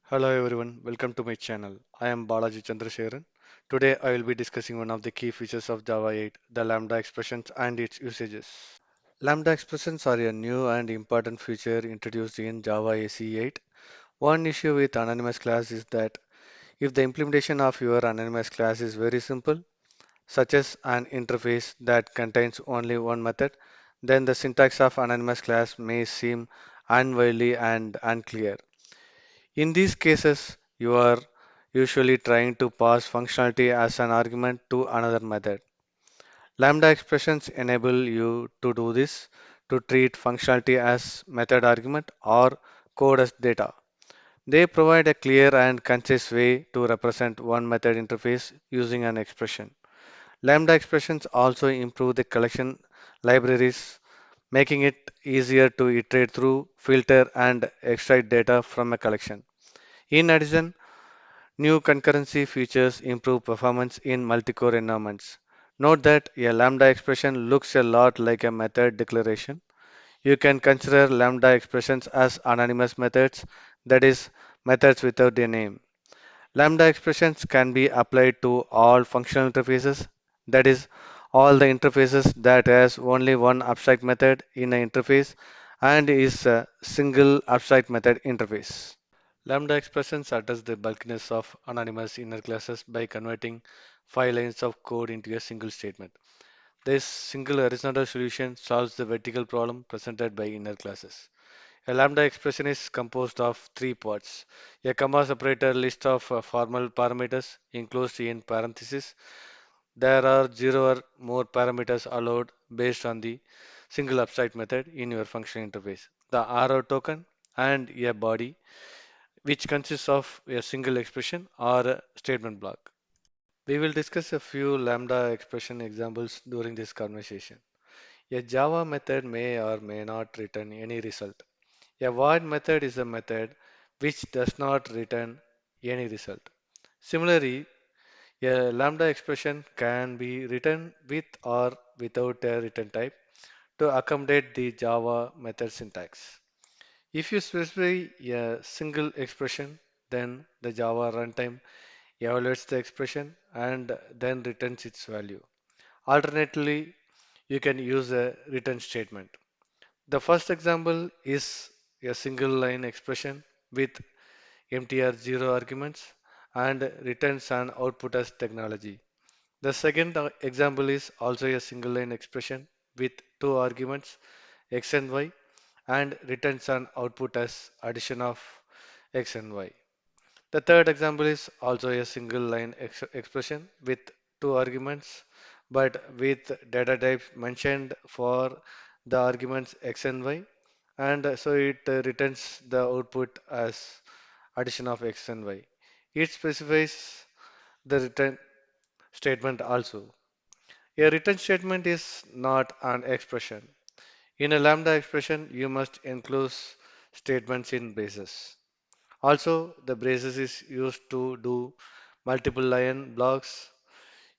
Hello everyone, welcome to my channel. I am Balaji Chandrasekharan. Today I will be discussing one of the key features of Java 8, the Lambda expressions and its usages. Lambda expressions are a new and important feature introduced in Java SE 8. One issue with anonymous class is that if the implementation of your anonymous class is very simple, such as an interface that contains only one method, then the syntax of anonymous class may seem unwieldy and unclear. In these cases, you are usually trying to pass functionality as an argument to another method. Lambda expressions enable you to do this, to treat functionality as method argument or code as data. They provide a clear and concise way to represent one method interface using an expression. Lambda expressions also improve the collection libraries, making it easier to iterate through, filter, and extract data from a collection. In addition, new concurrency features improve performance in multi-core environments. Note that a lambda expression looks a lot like a method declaration. You can consider lambda expressions as anonymous methods, that is, methods without a name. Lambda expressions can be applied to all functional interfaces, that is, all the interfaces that has only one abstract method in an interface and is a single abstract method interface. Lambda expressions address the bulkiness of anonymous inner classes by converting 5 lines of code into a single statement. This single horizontal solution solves the vertical problem presented by inner classes. A lambda expression is composed of three parts. A comma separator list of formal parameters enclosed in parentheses. There are zero or more parameters allowed based on the single abstract method in your function interface. The arrow token and a body which consists of a single expression or a statement block. We will discuss a few lambda expression examples during this conversation. A Java method may or may not return any result. A void method is a method which does not return any result. Similarly, a lambda expression can be written with or without a return type to accommodate the Java method syntax. If you specify a single expression, then the Java runtime evaluates the expression and then returns its value. Alternatively, you can use a return statement. The first example is a single line expression with mtr0 arguments and returns an output as technology. The second example is also a single line expression with two arguments x and y and returns an output as addition of x and y. The third example is also a single line expression with two arguments but with data types mentioned for the arguments x and y, and so it returns the output as addition of x and y. It specifies the return statement also. A return statement is not an expression. In a lambda expression, you must enclose statements in braces. Also, the braces is used to do multiple line blocks.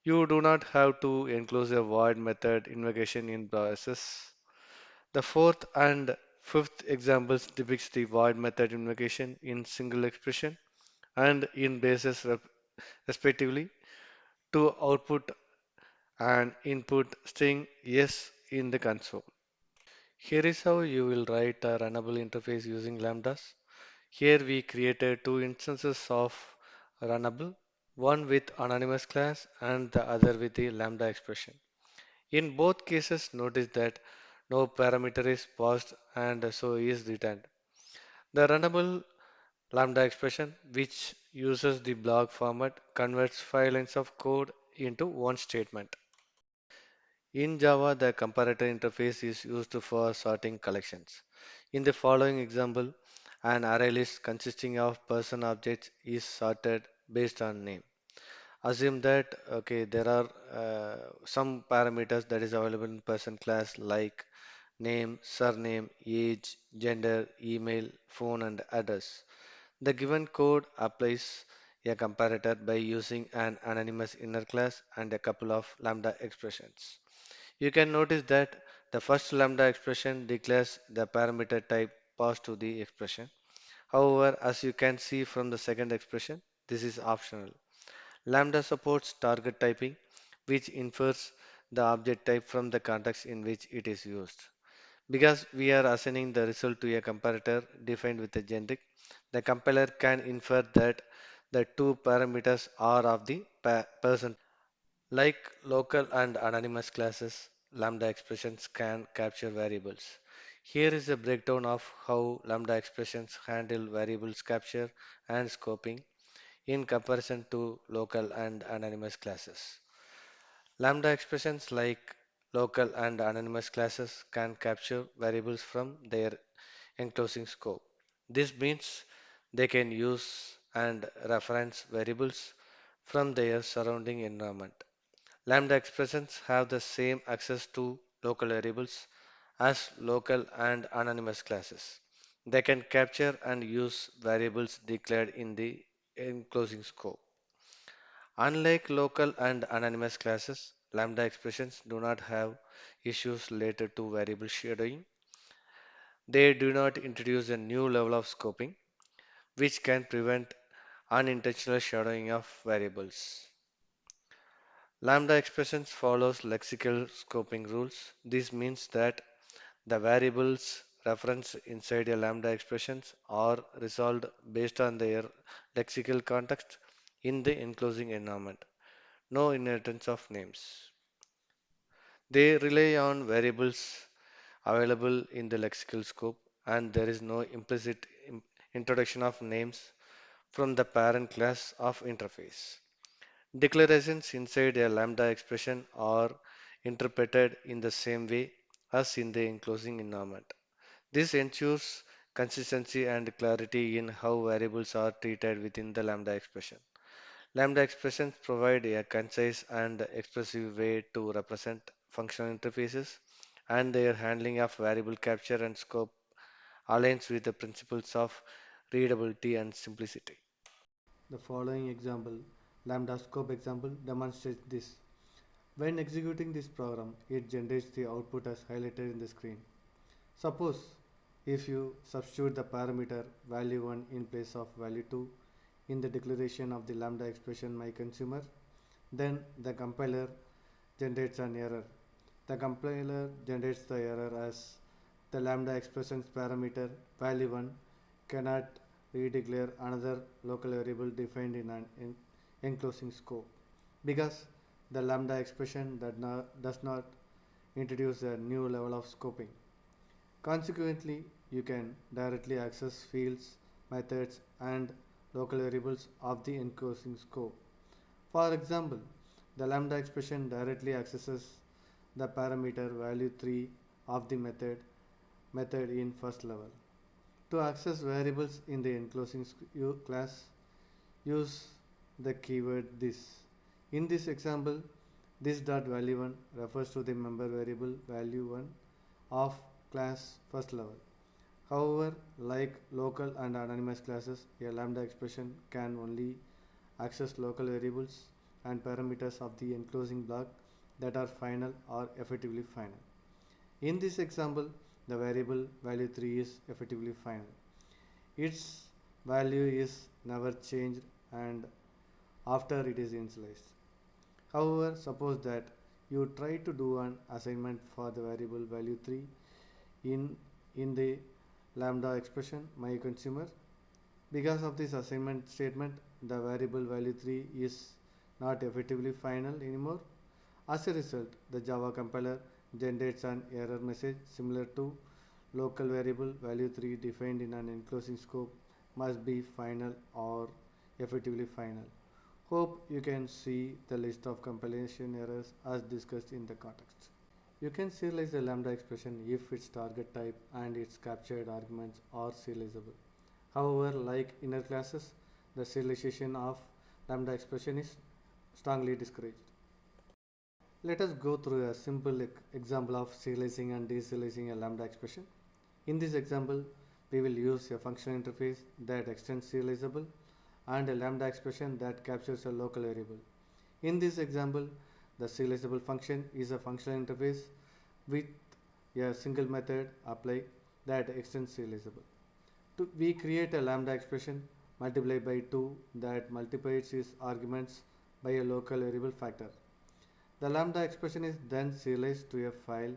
You do not have to enclose a void method invocation in braces. The fourth and fifth examples depicts the void method invocation in single expression and in braces respectively to output and input string yes in the console. Here is how you will write a runnable interface using lambdas. Here we created two instances of runnable, one with anonymous class and the other with the lambda expression. In both cases, notice that no parameter is passed and so is returned. The runnable lambda expression, which uses the block format, converts 5 lines of code into one statement. In Java, the comparator interface is used for sorting collections. In the following example, an array list consisting of person objects is sorted based on name. Assume that there are some parameters that is available in person class like name, surname, age, gender, email, phone, and address. The given code applies a comparator by using an anonymous inner class and a couple of lambda expressions. You can notice that the first lambda expression declares the parameter type passed to the expression, However, as you can see from the second expression, this is optional. Lambda supports target typing, which infers the object type from the context in which it is used. Because we are assigning the result to a comparator defined with a generic, the compiler can infer that the two parameters are of the person. Like local and anonymous classes, Lambda expressions can capture variables. Here is a breakdown of how Lambda expressions handle variables capture and scoping in comparison to local and anonymous classes. Lambda expressions like local and anonymous classes can capture variables from their enclosing scope. This means they can use and reference variables from their surrounding environment. Lambda expressions have the same access to local variables as local and anonymous classes. They can capture and use variables declared in the enclosing scope. Unlike local and anonymous classes, Lambda expressions do not have issues related to variable shadowing. They do not introduce a new level of scoping, which can prevent unintentional shadowing of variables. Lambda expressions follows lexical scoping rules. This means that the variables referenced inside a lambda expressions are resolved based on their lexical context in the enclosing environment. No inheritance of names. They rely on variables available in the lexical scope, and there is no implicit introduction of names from the parent class of interface. Declarations inside a lambda expression are interpreted in the same way as in the enclosing environment. This ensures consistency and clarity in how variables are treated within the lambda expression. Lambda expressions provide a concise and expressive way to represent functional interfaces, and their handling of variable capture and scope aligns with the principles of readability and simplicity. The following example, lambda scope example, demonstrates this. When executing this program, it generates the output as highlighted in the screen. Suppose if you substitute the parameter value 1 in place of value 2 in the declaration of the lambda expression my consumer, then the compiler generates an error. The compiler generates the error as the lambda expression's parameter value 1 cannot redeclare another local variable defined in an enclosing scope because the lambda expression does not introduce a new level of scoping. Consequently, you can directly access fields, methods, and local variables of the enclosing scope. For example, the lambda expression directly accesses the parameter value 3 of the method in first level. To access variables in the enclosing class, use the keyword this. In this example, this dot value 1 refers to the member variable value 1 of class first level. However, like local and anonymous classes, a lambda expression can only access local variables and parameters of the enclosing block that are final or effectively final. In this example, the variable value 3 is effectively final. Its value is never changed and after it is initialized. However, suppose that you try to do an assignment for the variable value 3 in, in the lambda expression my consumer. Because of this assignment statement, the variable value 3 is not effectively final anymore. As a result, the Java compiler generates an error message similar to local variable value 3 defined in an enclosing scope must be final or effectively final. Hope you can see the list of compilation errors as discussed in the context. You can serialize the lambda expression if its target type and its captured arguments are serializable. However, like inner classes, the serialization of lambda expression is strongly discouraged. Let us go through a simple example of serializing and deserializing a lambda expression. In this example, we will use a functional interface that extends serializable and a lambda expression that captures a local variable. In this example, the serializable function is a functional interface with a single method apply that extends serializable. We create a lambda expression multiplied by 2 that multiplies its arguments by a local variable factor. The lambda expression is then serialized to a file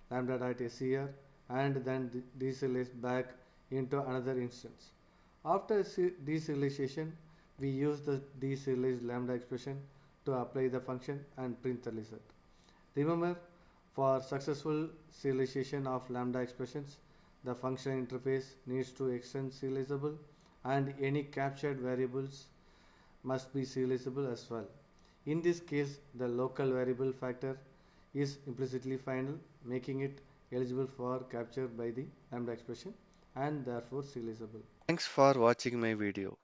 lambda.ser and then deserialized back into another instance. After deserialization, we use the deserialized lambda expression to apply the function and print the result. Remember, for successful serialization of lambda expressions, the function interface needs to extend serializable and any captured variables must be serializable as well. In this case, the local variable factor is implicitly final, making it eligible for capture by the lambda expression and therefore serializable. Thanks for watching my video.